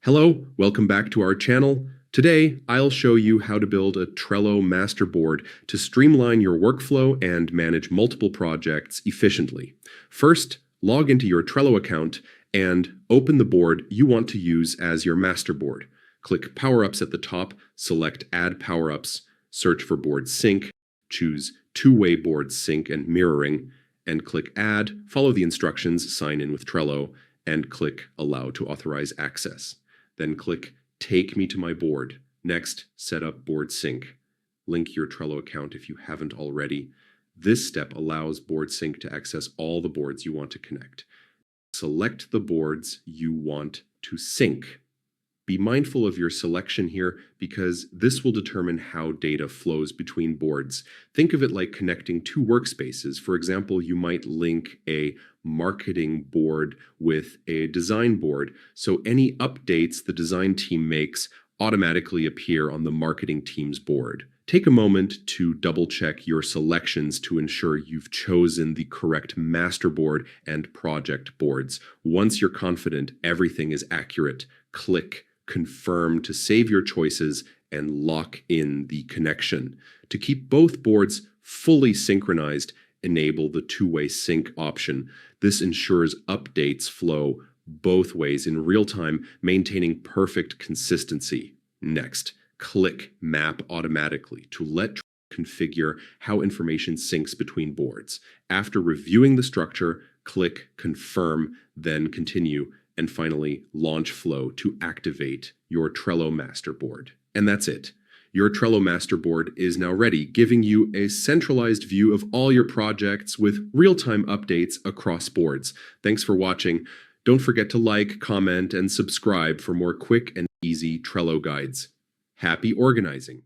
Hello, welcome back to our channel. Today, I'll show you how to build a Trello Master Board to streamline your workflow and manage multiple projects efficiently. First, log into your Trello account and open the board you want to use as your master board. Click Power-Ups at the top, select Add Power-Ups, search for Board Sync, choose Two-Way Board Sync and Mirroring, and click Add, follow the instructions, sign in with Trello, and click Allow to authorize access. Then click Take Me to my board. Next, set up Board Sync. Link your Trello account if you haven't already. This step allows Board Sync to access all the boards you want to connect. Select the boards you want to sync. Be mindful of your selection here because this will determine how data flows between boards. Think of it like connecting two workspaces. For example, you might link a marketing board with a design board, so any updates the design team makes automatically appear on the marketing team's board. Take a moment to double-check your selections to ensure you've chosen the correct master board and project boards. Once you're confident everything is accurate, click Confirm to save your choices and lock in the connection. To keep both boards fully synchronized, enable the two-way sync option. This ensures updates flow both ways in real time, maintaining perfect consistency. Next, click Map Automatically to let Trello configure how information syncs between boards. After reviewing the structure, click Confirm, then Continue, and finally, launch Flow to activate your Trello Master Board. And that's it. Your Trello Master Board is now ready, giving you a centralized view of all your projects with real-time updates across boards. Thanks for watching. Don't forget to like, comment, and subscribe for more quick and easy Trello guides. Happy organizing!